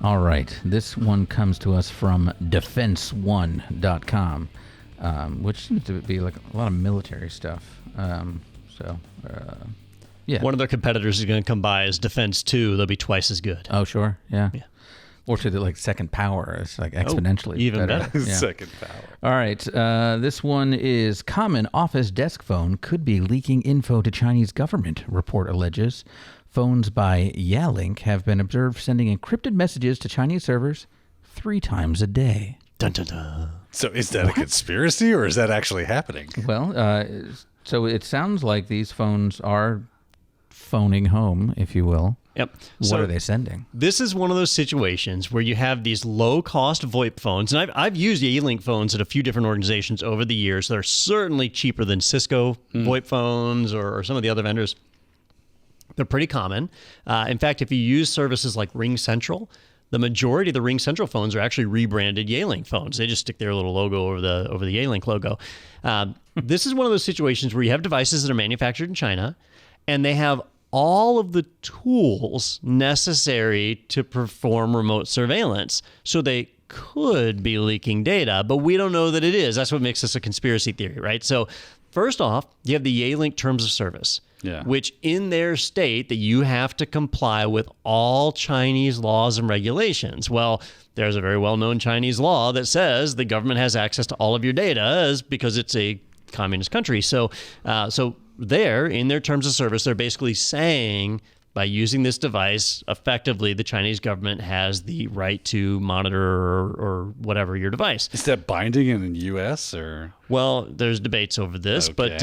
All right. This one comes to us from defense1.com, which seems to be like a lot of military stuff. Yeah. One of their competitors is going to come by as Defense 2. They'll be twice as good. Oh, sure. Yeah. Or to the second power. It's like exponentially even better. better. Yeah. Second power. All right. This one is common office desk phone could be leaking info to Chinese government, report alleges. Phones by Yalink have been observed sending encrypted messages to Chinese servers 3 times a day. Dun, dun, dun. So is that a conspiracy or is that actually happening? Well, so it sounds like these phones are phoning home, if you will. Yep. What are they sending? This is one of those situations where you have these low-cost VoIP phones, and I've used Yalink phones at a few different organizations over the years. They're certainly cheaper than Cisco VoIP phones or some of the other vendors. They're pretty common. In fact, if you use services like Ring Central, the majority of the Ring Central phones are actually rebranded Yalink phones. They just stick their little logo over the Yalink logo. This is one of those situations where you have devices that are manufactured in China, and they have all of the tools necessary to perform remote surveillance. So they could be leaking data, but we don't know that it is. That's what makes this a conspiracy theory, right? So first off, you have the Yalink Terms of Service, which in their state that you have to comply with all Chinese laws and regulations. Well, there's a very well-known Chinese law that says the government has access to all of your data because it's a communist country. So there, in their terms of service, they're basically saying by using this device, effectively, the Chinese government has the right to monitor or whatever your device. Is that binding in the U.S. or? Well, there's debates over this, but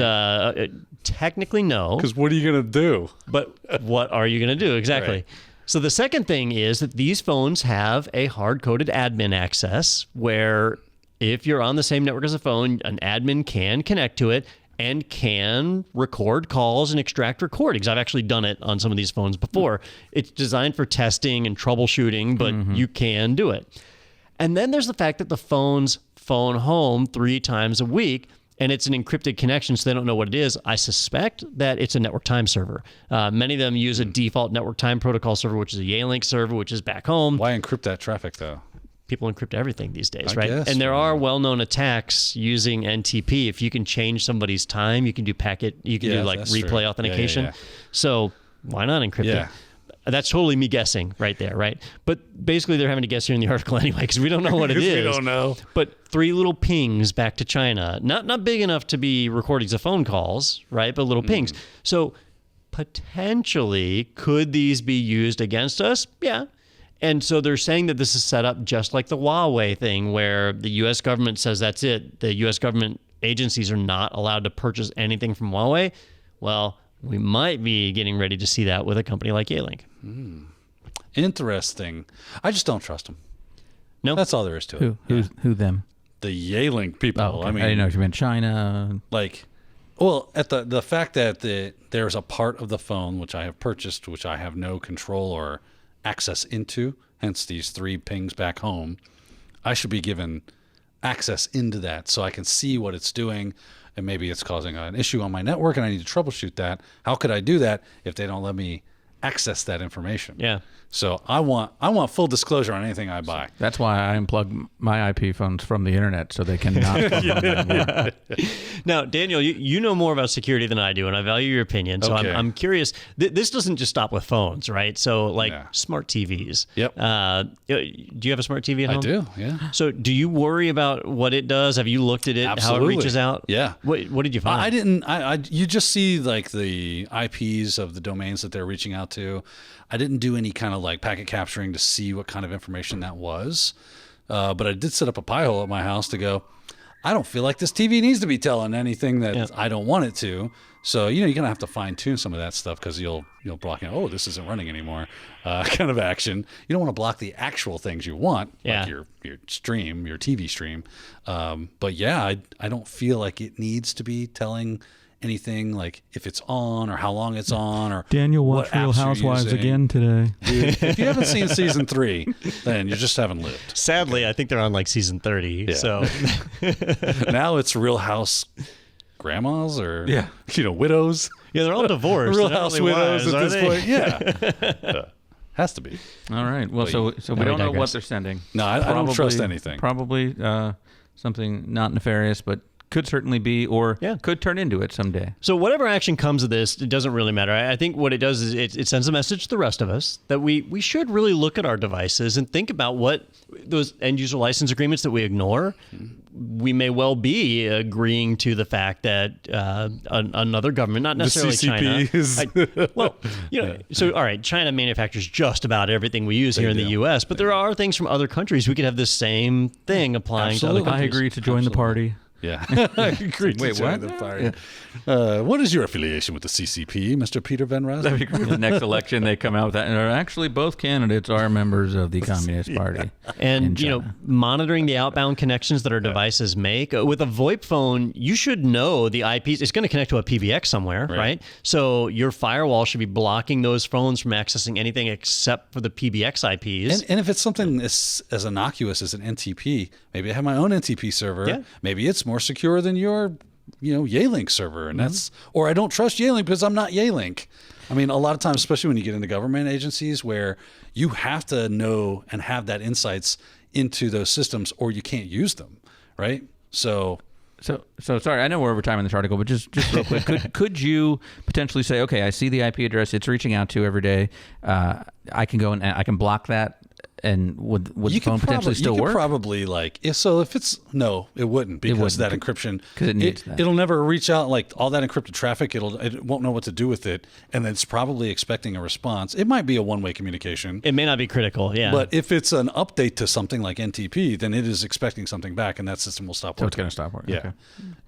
technically no. Because what are you going to do? But what are you going to do? Exactly. Right. So the second thing is that these phones have a hard-coded admin access where if you're on the same network as a phone, an admin can connect to it and can record calls and extract recordings. I've actually done it on some of these phones before. It's designed for testing and troubleshooting, but you can do it. And then there's the fact that the phones phone home 3 times a week, and it's an encrypted connection, so they don't know what it is. I suspect that it's a network time server. Many of them use a default network time protocol server, which is a Yalink server, which is back home. Why encrypt that traffic, though? People encrypt everything these days, I right? guess, and there are well-known attacks using NTP. If you can change somebody's time, you can do do like replay true. authentication. Yeah. So why not encrypt it? That's totally me guessing right there, right? But basically they're having to guess here in the article anyway because we don't know what it is. We don't know. But 3 little pings back to China. Not big enough to be recordings of phone calls, right? But little pings. So potentially, could these be used against us? Yeah. And so they're saying that this is set up just like the Huawei thing where the U.S. government says that's it. The U.S. government agencies are not allowed to purchase anything from Huawei. Well, we might be getting ready to see that with a company like Yalink. Interesting. I just don't trust them. No. That's all there is to it. Who them? The Yalink people. Oh, okay. I mean, I didn't know if you meant China. At the fact that there's a part of the phone which I have purchased, which I have no control or access into, hence these 3 pings back home, I should be given access into that so I can see what it's doing, and maybe it's causing an issue on my network and I need to troubleshoot that. How could I do that if they don't let me access that information? Yeah. So I want full disclosure on anything I buy. That's why I unplug my IP phones from the internet so they cannot. Now, Daniel, you know more about security than I do, and I value your opinion. So Okay. I'm curious. This doesn't just stop with phones, right? So smart TVs. Yep. Do you have a smart TV at home? I do, yeah. So do you worry about what it does? Have you looked at it, Absolutely. how it reaches out? Yeah. What did you find? I didn't. You just see like the IPs of the domains that they're reaching out to. I didn't do any kind of like packet capturing to see what kind of information that was. But I did set up a pie hole at my house to go, I don't feel like this TV needs to be telling anything that I don't want it to. So, you're going to have to fine tune some of that stuff because you'll block, this isn't running anymore kind of action. You don't want to block the actual things you want, like your stream, your TV stream. But I don't feel like it needs to be telling anything like if it's on or how long it's on or Daniel what watched Real apps you're Housewives using. again today. Dude, if you haven't seen season 3, then you just haven't lived. Sadly, I think they're on like season 30. Yeah. So Now it's Real House grandmas or widows. yeah, they're all divorced. Real They're not House really widows wives, at are this they? point. Yeah. Has to be. All right. Well, so we we don't know what digress. they're sending. No, I don't trust anything. Probably something not nefarious, but could certainly be, or Yeah. could turn into it someday. So whatever action comes of this, it doesn't really matter. I think what it does is it sends a message to the rest of us that we should really look at our devices and think about what those end user license agreements that we ignore. We may well be agreeing to the fact that another government, not necessarily CCP China. So all right, China manufactures just about everything we use here in the U.S., but there are things from other countries. We could have the same thing applying to other Absolutely. I countries. agree to join the party. Yeah. I agree. Wait, what? The party. What is your affiliation with the CCP, Mr. Peter VanRysdam? That'd be great. The next election, they come out with that. And actually, both candidates are members of the Communist Party. And in China. monitoring the outbound connections that our devices make with a VoIP phone, you should know the IPs. It's going to connect to a PBX somewhere, right? So your firewall should be blocking those phones from accessing anything except for the PBX IPs. And if it's something as innocuous as an NTP, maybe I have my own NTP server. Yeah. Maybe it's more secure than your, Yealink server, and that's, or I don't trust Yealink because I'm not Yealink. I mean, a lot of times, especially when you get into government agencies, where you have to know and have that insights into those systems, or you can't use them, right? So sorry, I know we're over time in this article, but just real quick, could you potentially say, okay, I see the IP address it's reaching out to every day. I can go and I can block that, and would the phone potentially still work? Probably if it's no, it wouldn't, because that encryption, because it needs that. It'll never reach out, like all that encrypted traffic. It won't know what to do with it, and it's probably expecting a response. It might be a one-way communication. It may not be critical, yeah. But if it's an update to something like NTP, then it is expecting something back, and that system will stop working. So it's going to stop working. Yeah.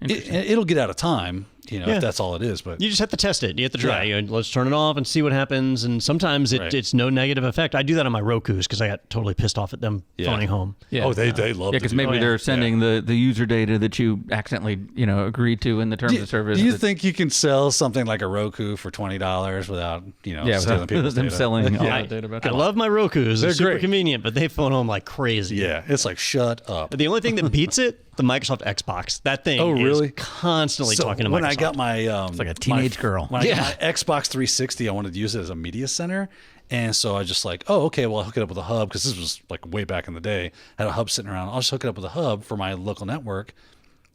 Okay. It'll get out of time, if that's all it is. But you just have to test it. You have to try. Yeah. Let's turn it off and see what happens. And sometimes it's no negative effect. I do that on my Rokus because I got totally pissed off at them phoning home. Yeah. Oh, they love because maybe they're sending the user data that you accidentally agreed to in the terms of service. Do you think you can sell something like a Roku for $20 without stealing people's them data? selling all that data about I them? love my Rokus. They're super great. convenient, but they phone home like crazy. Yeah, it's like, shut up. The only thing that beats it, the Microsoft Xbox. That thing really? is constantly talking to Microsoft. When I got my It's like a teenage girl. When I got my Xbox 360, I wanted to use it as a media center. And so I just I'll hook it up with a hub, because this was like way back in the day. I had a hub sitting around. I'll just hook it up with a hub for my local network,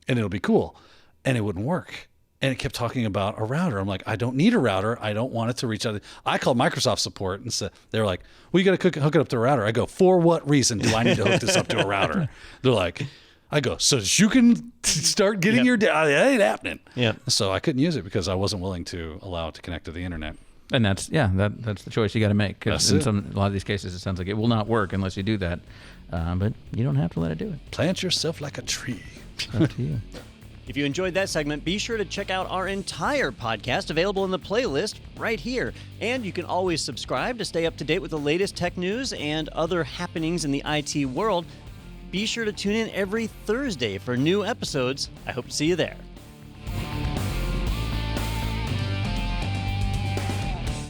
and it'll be cool. And it wouldn't work. And it kept talking about a router. I'm like, I don't need a router. I don't want it to reach out. I called Microsoft support and said, they're like, well, you got to hook it up to a router. I go, for what reason do I need to hook this up to a router? They're like, I go, so that you can start getting your data. That ain't happening. Yeah. So I couldn't use it because I wasn't willing to allow it to connect to the internet. And that's the choice you got to make. Because in a lot of these cases, it sounds like it will not work unless you do that. But you don't have to let it do it. Plant yourself like a tree. Up to you. If you enjoyed that segment, be sure to check out our entire podcast available in the playlist right here. And you can always subscribe to stay up to date with the latest tech news and other happenings in the IT world. Be sure to tune in every Thursday for new episodes. I hope to see you there.